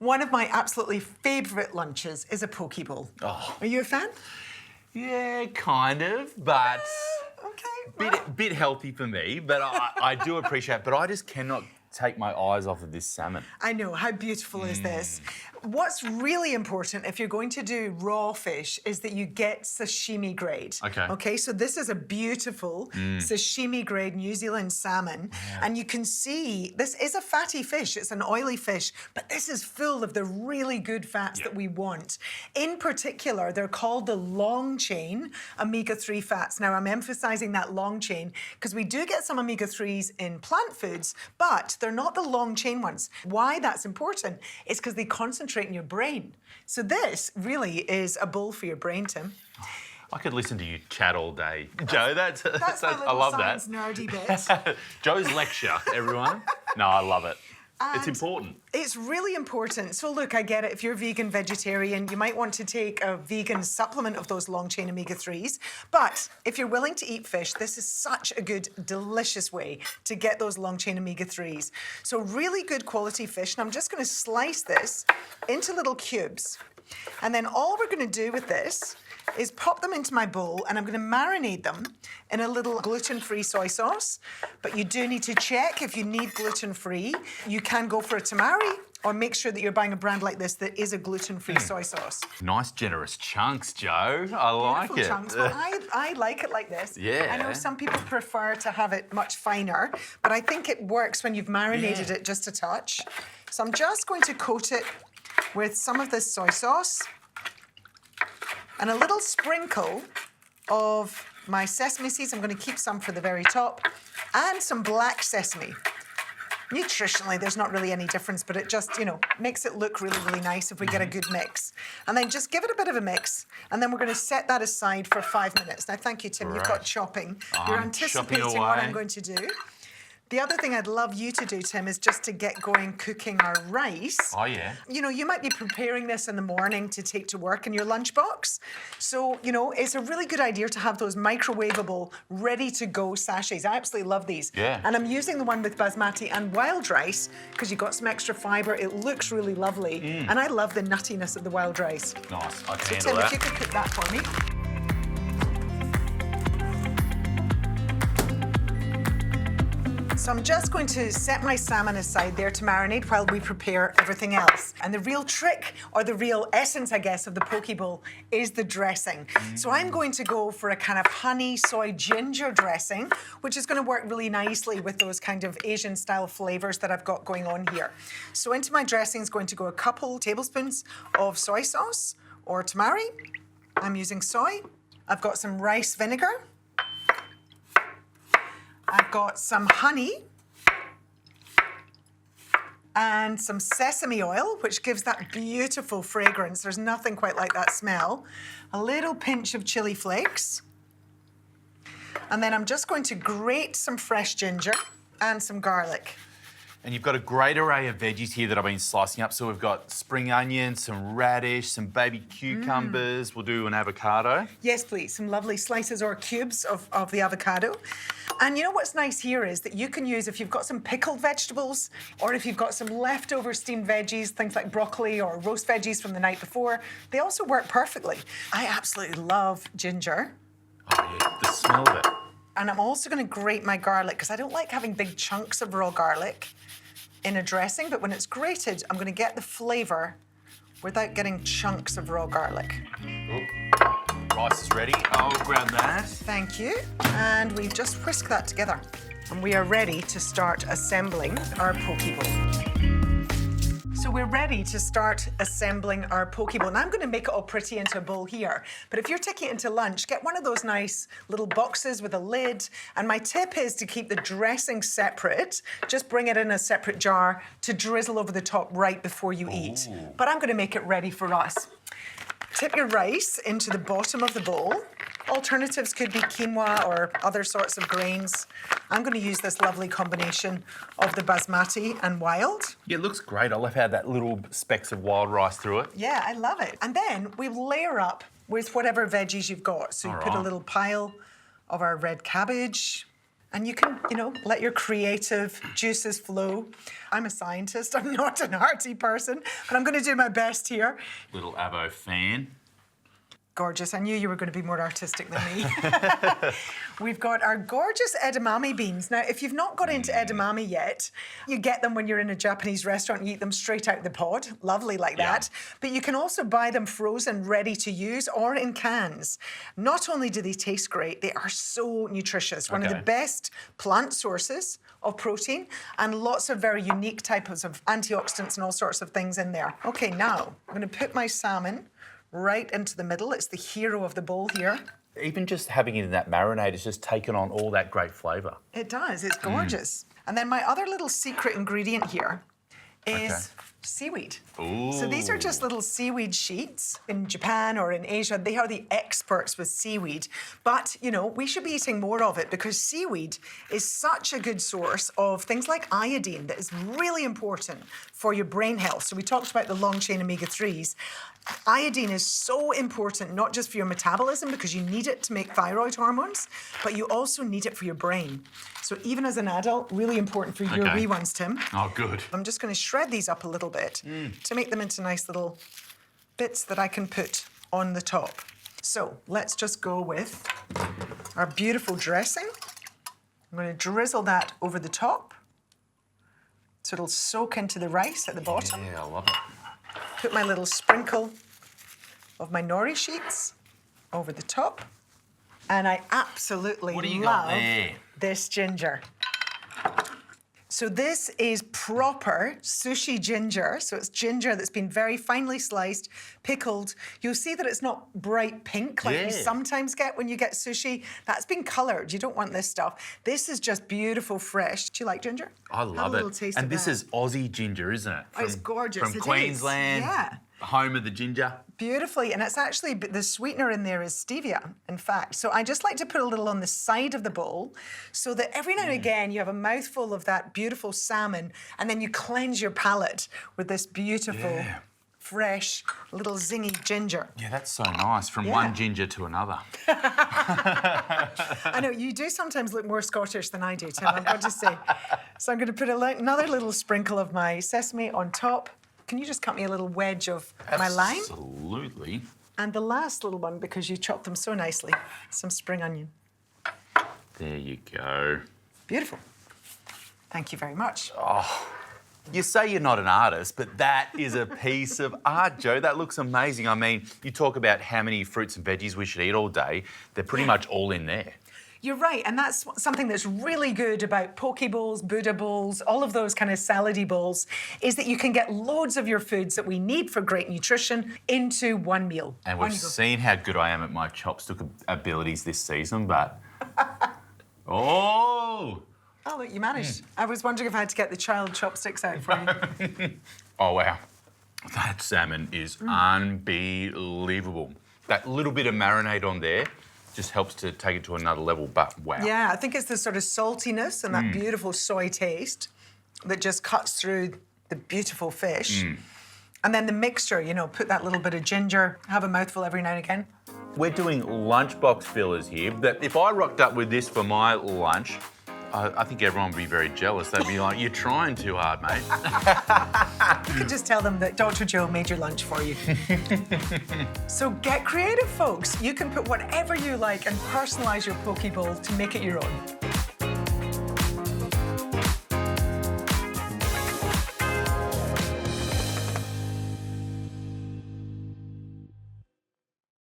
One of my absolutely favourite lunches is a poke bowl. Oh. Are you a fan? Yeah, kind of, but Okay. bit healthy for me. But I do appreciate it. But I just cannot take my eyes off of this salmon. I know, how beautiful is this? What's really important if you're going to do raw fish is that you get sashimi-grade. Okay. Okay, so this is a beautiful sashimi-grade New Zealand salmon. Yeah. And you can see, this is a fatty fish, it's an oily fish, but this is full of the really good fats that we want. In particular, they're called the long-chain omega-3 fats. Now, I'm emphasising that long chain because we do get some omega-3s in plant foods, but they're not the long-chain ones. Why that's important is because they concentrate in your brain. So this really is a bowl for your brain, Tim. I could listen to you chat all day, Joe. That's my I love that. science nerdy bit. Joe's lecture, everyone. No, I love it. It's important. It's really important. So look, I get it. If you're vegan, vegetarian, you might want to take a vegan supplement of those long-chain omega-3s. But if you're willing to eat fish, this is such a good, delicious way to get those long-chain omega-3s. So really good quality fish. And I'm just going to slice this into little cubes. And then all we're going to do with this is pop them into my bowl, and I'm going to marinate them in a little gluten-free soy sauce. But you do need to check if you need gluten-free. You can go for a tamari, or make sure that you're buying a brand like this that is a gluten-free soy sauce. Nice, generous chunks, Joe. I like Beautiful it. chunks. Well, I like it like this. Yeah. I know some people prefer to have it much finer, but I think it works when you've marinated it just a touch. So I'm just going to coat it with some of this soy sauce and a little sprinkle of my sesame seeds. I'm going to keep some for the very top, and some black sesame. Nutritionally, there's not really any difference, but it just, makes it look really, really nice if we get a good mix. And then just give it a bit of a mix, and then we're going to set that aside for 5 minutes. Now, thank you, Tim. You've got chopping. You're anticipating what I'm going to do. The other thing I'd love you to do, Tim, is just to get going cooking our rice. Oh, yeah. You might be preparing this in the morning to take to work in your lunchbox. So, it's a really good idea to have those microwavable, ready-to-go sachets. I absolutely love these. Yeah. And I'm using the one with basmati and wild rice because you've got some extra fibre. It looks really lovely. And I love the nuttiness of the wild rice. Nice. I can So, handle Tim, that. if you could cook that for me. So I'm just going to set my salmon aside there to marinate while we prepare everything else. And the real trick, or the real essence, I guess, of the poke bowl is the dressing. So I'm going to go for a kind of honey soy ginger dressing, which is going to work really nicely with those kind of Asian style flavors that I've got going on here. So into my dressing is going to go a couple tablespoons of soy sauce or tamari. I'm using soy. I've got some rice vinegar. I've got some honey and some sesame oil, which gives that beautiful fragrance. There's nothing quite like that smell. A little pinch of chili flakes. And then I'm just going to grate some fresh ginger and some garlic. And you've got a great array of veggies here that I've been slicing up. So we've got spring onions, some radish, some baby cucumbers. We'll do an avocado. Yes, please. Some lovely slices or cubes of the avocado. And you know what's nice here is that you can use, if you've got some pickled vegetables, or if you've got some leftover steamed veggies, things like broccoli or roast veggies from the night before, they also work perfectly. I absolutely love ginger. Oh, yeah, the smell of it. And I'm also going to grate my garlic because I don't like having big chunks of raw garlic in a dressing, but when it's grated, I'm going to get the flavour without getting chunks of raw garlic. Oh, rice is ready. I'll grab that. Thank you. And we've just whisked that together. And we are ready to start assembling our poke bowl. So we're ready to start assembling our poke bowl. And I'm going to make it all pretty into a bowl here. But if you're taking it into lunch, get one of those nice little boxes with a lid. And my tip is to keep the dressing separate. Just bring it in a separate jar to drizzle over the top right before you eat. But I'm going to make it ready for us. Tip your rice into the bottom of the bowl. Alternatives could be quinoa or other sorts of grains. I'm going to use this lovely combination of the basmati and wild. Yeah, it looks great. I love how that little specks of wild rice through it. Yeah, I love it. And then we layer up with whatever veggies you've got. So you put a little pile of our red cabbage And you can, let your creative juices flow. I'm a scientist, I'm not an arty person, but I'm going to do my best here. Little avo fan. Gorgeous. I knew you were going to be more artistic than me. We've got our gorgeous edamame beans. Now, if you've not got into edamame yet, you get them when you're in a Japanese restaurant and you eat them straight out the pod. Lovely like that. But you can also buy them frozen, ready to use, or in cans. Not only do they taste great, they are so nutritious. One of the best plant sources of protein and lots of very unique types of antioxidants and all sorts of things in there. Okay, now I'm going to put my salmon right into the middle. It's the hero of the bowl here. Even just having it in that marinade has just taken on all that great flavour. It does, it's gorgeous. And then my other little secret ingredient here is seaweed. Ooh. So these are just little seaweed sheets. In Japan or in Asia, they are the experts with seaweed. But, we should be eating more of it because seaweed is such a good source of things like iodine that is really important for your brain health. So we talked about the long-chain omega-3s. Iodine is so important, not just for your metabolism, because you need it to make thyroid hormones, but you also need it for your brain. So even as an adult, really important for your wee ones, Tim. Oh, good. I'm just going to shred these up a little bit to make them into nice little bits that I can put on the top. So let's just go with our beautiful dressing. I'm going to drizzle that over the top so it'll soak into the rice at the bottom. Yeah, I love it. Put my little sprinkle of my nori sheets over the top. And I absolutely love this ginger. So this is proper sushi ginger. So it's ginger that's been very finely sliced, pickled. You'll see that it's not bright pink like you sometimes get when you get sushi. That's been coloured. You don't want this stuff. This is just beautiful, fresh. Do you like ginger? I love Have a little it. taste And of this that. is Aussie ginger, isn't it? It's gorgeous. From It is. Queensland. Yeah. Home of the ginger. Beautifully, and it's actually, the sweetener in there is stevia, in fact. So I just like to put a little on the side of the bowl so that every now and again you have a mouthful of that beautiful salmon and then you cleanse your palate with this beautiful, fresh, little zingy ginger. Yeah, that's so nice. From one ginger to another. I know, you do sometimes look more Scottish than I do, Tim, I've got to say. So I'm going to put another little sprinkle of my sesame on top. Can you just cut me a little wedge of my lime? Absolutely. And the last little one, because you chopped them so nicely, some spring onion. There you go. Beautiful. Thank you very much. Oh, you say you're not an artist, but that is a piece of art, Joe. That looks amazing. I mean, you talk about how many fruits and veggies we should eat all day. They're pretty much all in there. You're right, and that's something that's really good about poke bowls, Buddha bowls, all of those kind of salady bowls, is that you can get loads of your foods that we need for great nutrition into one meal. And we've seen how good I am at my chopstick abilities this season, but... Oh, look, you managed. I was wondering if I had to get the child chopsticks out for you. Oh, wow. That salmon is unbelievable. That little bit of marinade on there just helps to take it to another level, but wow. Yeah, I think it's the sort of saltiness and that beautiful soy taste that just cuts through the beautiful fish. And then the mixture, put that little bit of ginger, have a mouthful every now and again. We're doing lunchbox fillers here, but if I rocked up with this for my lunch, I think everyone would be very jealous. They'd be like, you're trying too hard, mate. You could just tell them that Dr. Joe made your lunch for you. So get creative, folks. You can put whatever you like and personalise your poke bowl to make it your own.